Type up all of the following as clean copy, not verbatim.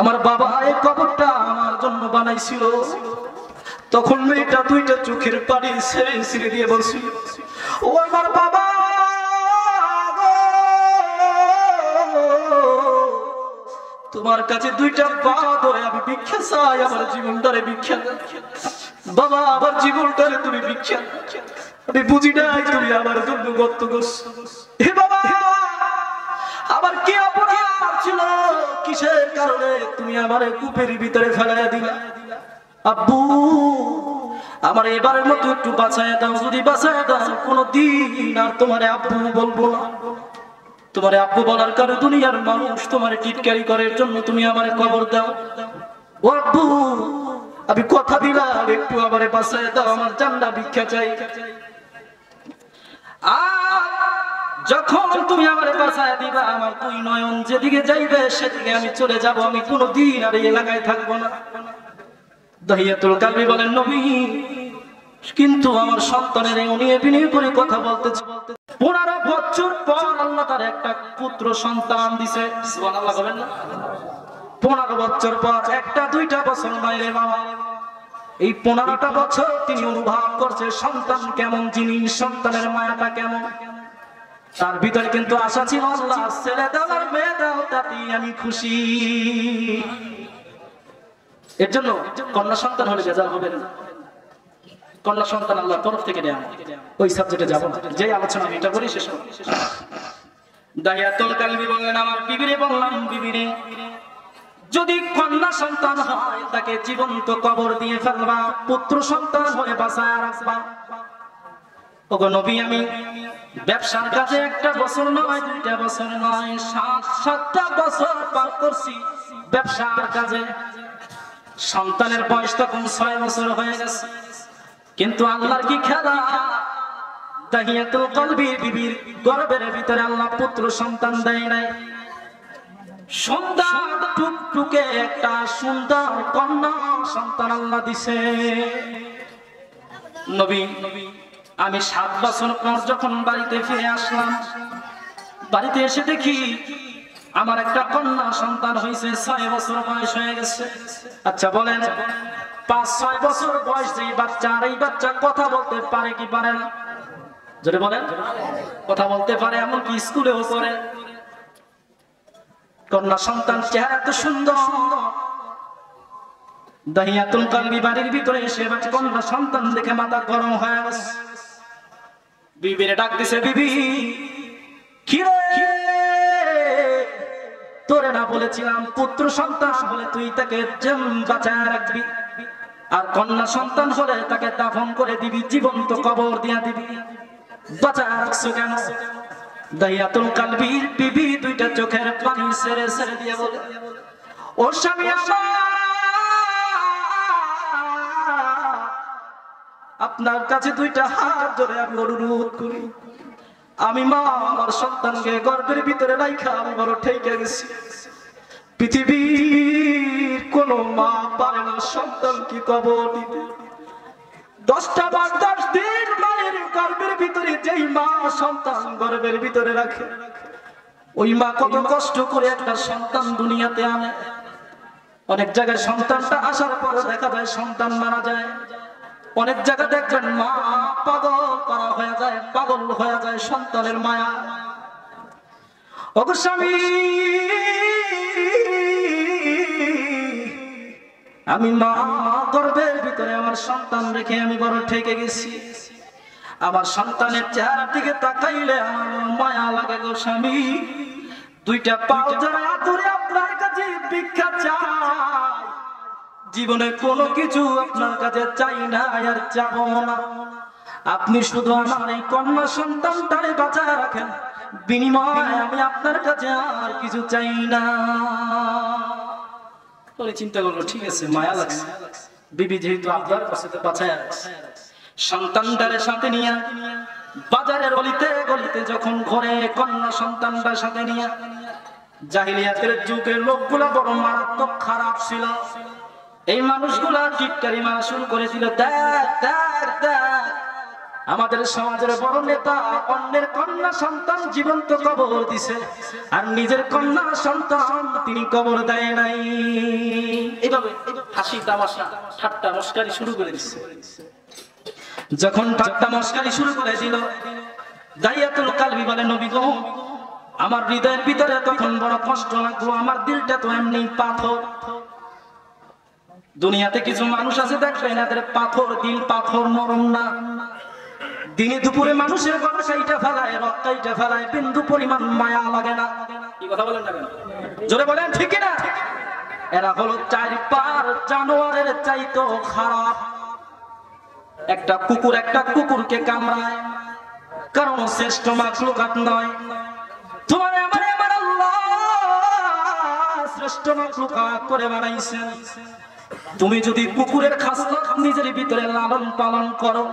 আমার বাবা এই কবরটা আমার জন্য বানাইছিল। তখন মেয়েটা দুইটা চোখের পানি ছেড়ে ছেড়ে দিয়ে বলছিল, ও আমার বাবা তোমার কাছে দুইটা পা ধরে আমি ভিক্ষা চাই, আমার জীবনটারে ভিক্ষা দাও বাবা, আমার জীবনটারে তুমি ভিক্ষা দাও। আমি বুঝি নাই তুমি আমার জন্য গর্ত করছো। হে বাবা, আমার কি অপরাধ ছিল, কিসের কারণে তুমি আমার কূপের ভিতরে ফেলাইয়া দিলা? আব্বু আমার এবারের মতো একটু বাঁচায় দাও, যদি বাঁচায় দাও কোনদিন আর তোমার আব্বু বলবো না। তোমার আব্বু বলার কারণে দুনিয়ার মানুষ তোমার টিটকারি করার জন্য তুমি আমার কবর দাও। ও আব্বু আমি কথা দিলাম একটু আমারে বাঁচায় দাও, আমার জান্নাত ভিক্ষা চাই। যখন তুমি আমারে বাঁচায় দিবা, আমার দুই নয়ন যেদিকে যাইবে সেদিকে আমি চলে যাব, আমি কোনদিন আর এই এলাকায় থাকবো না। দাহিয়াতুল কালবি বলেন, নবী কিন্তু আমার সন্তানের এই অনিয়ে বিনিয়ে করে কথা বলতে 15 বছর পর আল্লাহ তার একটা পুত্র সন্তান দিছে। সুবহানাল্লাহ বলেন না? 15 বছর পর, একটা দুইটা বছর নয় রে বাবা, এই 15টা বছর তিনি অনুভব করছে সন্তান কেমন জিনিস, সন্তানের মায়াটা কেমন। তার ভিতরে কিন্তু আশা ছিল, আল্লাহ ছেলে দাও আর মেয়ে দাও তাতেই আমি খুশি। এর জন্য কন্যা সন্তান হলে বেজার হবে না। কন্যা সন্তান আল্লাহর তরফ থেকে দেয়া, ওই সাবজেক্টে যাব না, যে আলোচনা আমি এটা করি শেষ হবে। দাহিয়াতুল কালবি বললেন, আমার বিবিরে বললাম, বিবিরে যদি কন্যা সন্তান হয় তাকে জীবন্ত কবর দিয়ে ফেলবা, পুত্র সন্তান হয়ে বাঁচায় রাখবা। ওগো নবী আমি ব্যবসার কাজে 1টা বছর নয় 2টা বছর নয় 7টা বছর পার করছি ব্যবসার কাজে। সন্তানের বয়স তখন 6 বছর হয়ে গেছে, কিন্তু আল্লাহর কি খেলা, দাহিয়াতুল কালবি বিবির গর্ভের ভিতরে আল্লাহ পুত্র সন্তান দেয় নাই। সুন্দর টুকটুকে একটা সুন্দর কন্যা সন্তান আল্লাহ দিছে। নবী আমি 7 বছর পর যখন বাড়িতে ফিরে আসলাম, বাড়িতে এসে দেখি আমার একটা কন্যা সন্তান হয়েছে, 6 বছর বয়স হয়ে গেছে। আচ্ছা বলেন 5-6 বছর বয়স এই বাচ্চা, আর এই বাচ্চা কথা বলতে পারে কি পারে না? যদি বলেন কথা বলতে পারে, এমনকি স্কুলেও পড়ে। কন্যা সন্তান চেহারা এত সুন্দর। দাহিয়াতুল কালবি বাড়ির ভিতরে এসে কন্যা সন্তান দেখে মাথা গরম হয়ে গেছে। বিবিরে ডাক দিছে, বিবি কি রে, তোরে না বলেছিলাম পুত্র সন্তান হলে তুই তাকে বাঁচায় রাখবি, আর কন্যা সন্তান হলে তাকে দাফন করে দিবি, জীবন্ত কবর দিয়া দিবি, বাঁচায় রাখছো কেন? দাহিয়াতুল কালবির বিবি 2টা চোখের পানি ছেড়ে ছেড়ে দিয়ে বলে, ও স্বামী আপনার কাছে 2টা হাত ধরে আমি অনুরোধ করি, আমি মা আমার সন্তানকে গর্ভের ভিতরে রাইখা আমি বড় ঠেকে গেছি। পৃথিবীর কোন মা পারে না সন্তানকে কবর দিতে। 10টা বার 10 দিন মায়ের গর্ভের ভিতরে যেই মা সন্তান গর্ভের ভিতরে রাখে, ওই মা কত কষ্ট করে একটা সন্তান দুনিয়াতে আনে। অনেক জায়গায় সন্তানটা আসার পর দেখা যায় সন্তান মারা যায়। অনেক জায়গায় দেখবেন মা পাগল করা হয়ে যায়, পাগল হয়ে যায় সন্তানের মায়া। ওগো স্বামী আমি মা গর্ভের ভিতরে আমার সন্তান রেখে আমি বড় ঠেকে গেছি। আমার সন্তানের চেহারার দিকে তাকাইলে আমার মায়া লাগে গো স্বামী। 2টা পাও জড়ায়া ধরে আপনার কাছে ভিক্ষা চাই, জীবনে কোনো কিছু আপনার কাছে চাই না আর চাবো না। আপনি শুধু আমার এই কন্যা সন্তানটারে বাঁচায় রাখেন, বিনিময়ে আমি আপনার কাছে আর কিছু চাই না। চিন্তা করলো, ঠিক আছে মায়া লাগছে, বিবি যেহেতু আপনার কাছে বাঁচায় রাখছে, সন্তানটারে সাথে নিয়ে বাজারের গলিতে গলিতে যখন ঘরে কন্যা সন্তানটার সাথে নিয়ে, জাহিলিয়াতের যুগের লোকগুলা বড় মারাত্মক খারাপ ছিল। এই মানুষগুলা টিটকারি মারা শুরু করেছিল, দেখ দেখ দেখ আমাদের সমাজের বড় নেতা অন্যের কন্যা সন্তান জীবন্ত কবর দিছে, আর নিজের কন্যা সন্তান তিনি কবর দেয় নাই। এইভাবে হাসি তামাশা ঠাট্টা মস্কারি শুরু করে দিচ্ছে। যখন ঠাট্টা মস্কারি শুরু করে দিল, দাইয়াতুল কালবি বলে, নবী গো, আমার হৃদয়ের ভিতরে তখন বড় কষ্ট লাগলো, আমার দিলটা তো এমনি পাথর। দুনিয়াতে কিছু মানুষ আছে দেখবেন এদের পাথর দিল, পাথর নরম না। দিনে দুপুরে মানুষের গলা কাইটা ফেলায়, রক কাইটা ফেলায়, বিন্দু পরিমাণ মায়া লাগে না। কি কথা বলেন না কেন? জোরে বলেন ঠিক না? এরা হলো চার পার জানোয়ারের চাইতো খারাপ। একটা কুকুরকে কামড়ায়, কারণ শ্রেষ্ঠ মাখলুকাত নয়। তোমার আমার আল্লাহ শ্রেষ্ঠ মাখলুকাত করে বানাইছেন। তুমি যদি কুকুরের খাসলত নিজের ভিতরে লালন পালন করো,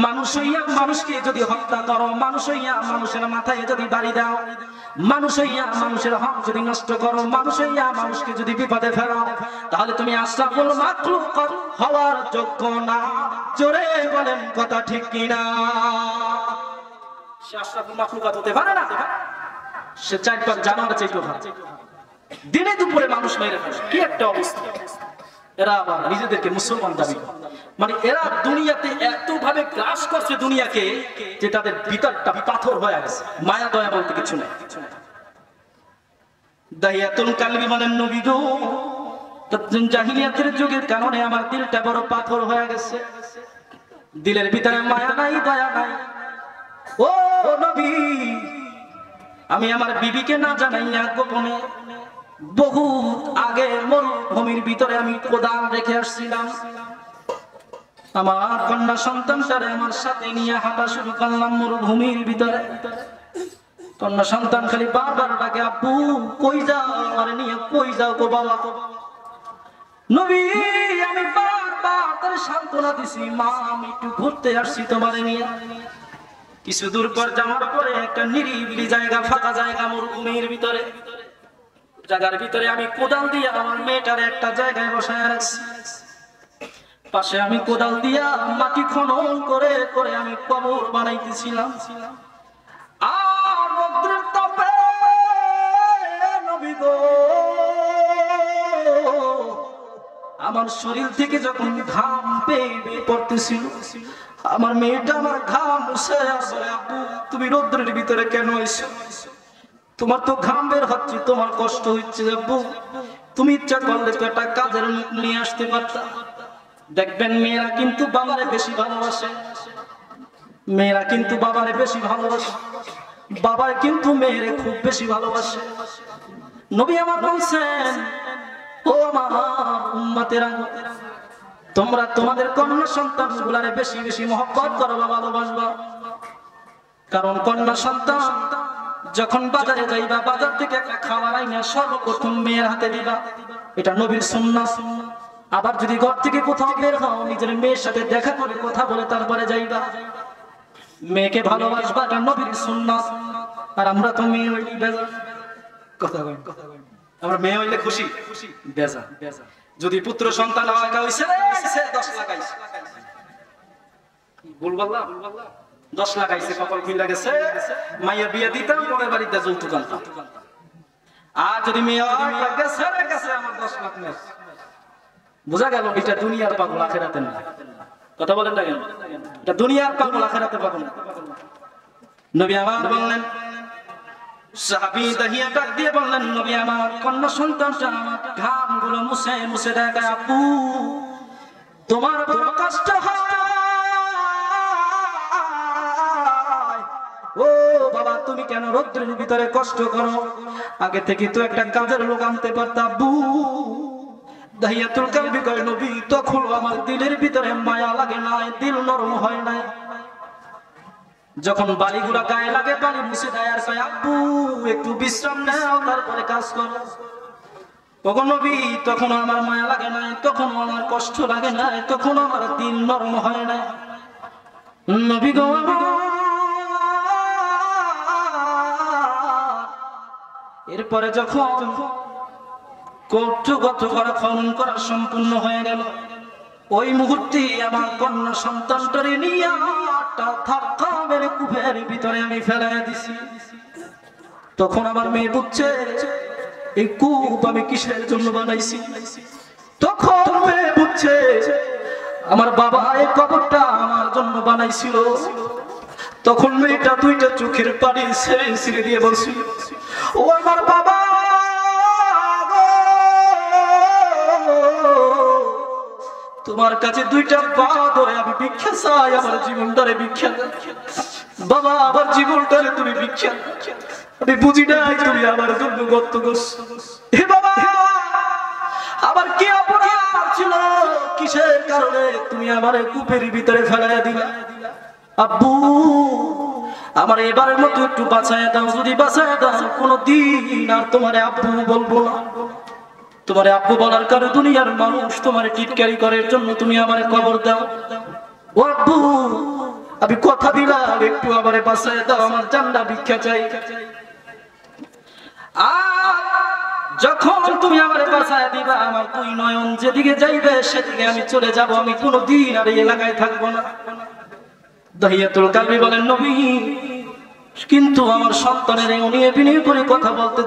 মানুষ হইয়া মানুষকে যদি হত্যা করো, মানুষ হইয়া মানুষের মাথায় যদি বাড়ি দাও, মানুষ হইয়া মানুষের হক যদি নষ্ট করো, মানুষ হইয়া মানুষকে যদি বিপদে ফেলো, তাহলে তুমি আশরাফুল মাখলুকাত হওয়ার যোগ্য না। জোরে বলেন কথা ঠিক কিনা? সে আশরাফুল মাখলুকাত হতে পারে না। সে চার পাঁচ জানোয়ার চাইতো খারাপ। দিনে দুপুরে মানুষ মেরে ফেলে, কি একটা অবস্থা। এরা আবার নিজেদেরকে মুসলমান দাবি করে। মানে এরা দুনিয়াতে এত ভাবে গ্রাস করছে দুনিয়াকে যে তাদের ভিতরটা পাথর হয়ে গেছে, মায়া দয়া বলতে কিছু নেই। দাইয়াতুল কালবি বলেন, নবী গো, জাহিলিয়াতের যুগের কারণে আমার দিলটা বড় পাথর হয়ে গেছে, দিলের ভিতরে মায়া নাই, দয়া নাই। ও নবী, আমি আমার বিবিকে না জানাইয়া গোপনে বহুত আগে মরুভূমির ভিতরে আমি কোদাল রেখে আসছিলাম। আমার কন্যা সন্তানটারে আমার সাথে নিয়ে হাঁটা শুরু করলাম মরুভূমির ভিতরে। কন্যা সন্তান খালি বারবার ডাকে, আব্বু কই যাও, আমার নিয়ে কই যাও গো বাবা। নবী, আমি বারবার তার সান্ত্বনা দিছি, মা আমি একটু ঘুরতে আসছি তোমারে নিয়ে। কিছু দূর পর যাওয়ার পরে একটা নিরিবিলি জায়গা, ফাঁকা জায়গা মরুভূমির ভিতরে, জায়গার ভিতরে আমি কোদাল দিয়ে আমার মেয়েটার একটা জায়গায় বসায় রাখছি। পাশে আমি কোদাল দিয়া মাটি খনন করে করে আমি কবর বানাইতেছিলাম। আর রৌদ্রের তাপে নবী গো, আমার শরীর থেকে যখন ঘাম বেয়ে পড়তেছিল, আমার মেয়েটা আমার ঘাম মুছে আসলে, আব্বু তুমি রৌদ্রের ভিতরে কেন এসো? তোমার তো ঘাম বের হচ্ছে, তোমার কষ্ট হচ্ছে, আব্বু তুমি ইচ্ছা করলে তো একটা কাজের লোক নিয়ে আসতে পারতা। দেখবেন মেয়েরা কিন্তু বাবারে বেশি ভালোবাসে, মেয়েরা কিন্তু বাবারে বেশি ভালোবাসে, বাবার কিন্তু মেয়েরে খুব বেশি ভালোবাসে। নবী আমার বলছেন, ও আমার উম্মতেরা, তোমরা তোমাদের কন্যা সন্তান গুলারে বেশি বেশি মহব্বত করবা, ভালোবাসবা। কারণ কন্যা সন্তান যখন বাজারে যাইবা, বাজার থেকে একটা খাবার আইনা সর্বপ্রথম মেয়ের হাতে দিবা, এটা নবীর সুন্নাহ। আবার যদি ঘর থেকে কোথাও বের হও, নিজের মেয়ের সাথে দেখা করে কথা বলে তারপরে যাইবা। মেয়েকে ভালোবাসবা, এটা নবীর সুন্নাহ। আর আমরা তো মেয়ে হইলে বেজা, কথা বলেন, আমরা মেয়ে হইলে খুশি, বেজা। যদি পুত্র সন্তান হয়, হইছে 10 লাগাইছে, ভুল বললাম, 10 লাগাইছে, কপাল খুইলা গেছে, মাইয়া বিয়া দিতাম, পরের বাড়িতে যৌতুক আনতাম। আর যদি মেয়ে হয়, গেছে আমার 10 লাখ নেই। বোঝা গেল এটা দুনিয়ার পাগল, আখেরাতে না। কথা বলেন না কেন? এটা দুনিয়ার পাগল, আখেরাতে পাগল না। নবী আমার বললেন, সাহাবী দাহিয়া ডাক দিয়ে বললেন, নবী আমার কন্যা সন্তানটা আমার ঘামগুলো মুছে মুছে দেখায়, আব্বু তোমার বড় কষ্ট হয়। ও বাবা, তুমি কেন রৌদ্রের ভিতরে কষ্ট করো? আগে থেকে তো একটা কাজের লোক আনতে পারতা। আব্বু, দাহিয়াতুল কালবি কয়, নবী তখন আমার দিলের ভিতরে মায়া লাগে নাই, দিল নরম হয় নাই। যখন বালিগুলা গায়ে লাগে, বালি মুছে দেয় আর কয়, আব্বু একটু বিশ্রাম নাও, তারপরে কাজ করো। তখন নবী, তখন আমার মায়া লাগে নাই, তখন আমার কষ্ট লাগে নাই, তখন আমার দিল নরম হয় নাই। নবী গো, এরপরে যখন কৌতুকত করা খনন করা সম্পূর্ণ হয়ে গেল, ওই মুহূর্তে আমার কন্যা সন্তানটারে নিয়ে একটা ধাক্কা মেরে কূপের ভিতরে আমি ফেলাই দিছি। তখন আমার মেয়ে বুঝছে এই কূপ আমি কিসের জন্য বানাইছি। তখন মেয়ে বুঝছে আমার বাবা এই কবরটা আমার জন্য বানাইছিল। তখন মেয়েটা দুইটা চোখের পানি ছেড়ে ছেড়ে দিয়ে বলছিল, ও আমার বাবা, তোমার কাছে দুইটা পা ধরে আমি ভিক্ষা চাই, আমার জীবনটারে ভিক্ষা দাও বাবা, আমার জীবনটারে তুমি ভিক্ষা দাও। আমি বুঝি নাই তুমি আমার জন্য গর্ত করছো। হে বাবা, আমার কি অপরাধ ছিল, কিসের কারণে তুমি আমার কূপের ভিতরে ফেলাইয়া দিলা? আব্বু, আমার এবারের মতো একটু বাঁচায় দাও, যদি বাঁচায় দাও কোনদিন আর তোমার আব্বু বলবো না। তোমার আব্বু বলার কারণে দুনিয়ার মানুষ তোমার টিটকারি করার জন্য তুমি আমার কবর দাও। ও আব্বু, আমি কথা দিলাম একটু আমারে বাঁচায় দাও, আমার জান্নাত ভিক্ষা চাই। যখন তুমি আমারে বাঁচায় দিবা, আমার দুই নয়ন যেদিকে যাইবে সেদিকে আমি চলে যাব, আমি কোনদিন আর এই এলাকায় থাকবো না। দাহিয়াতুল কালবি বলেন, নবী কিন্তু আমার সন্তানের এই নিয়ে বিনয় করে কথা বলতে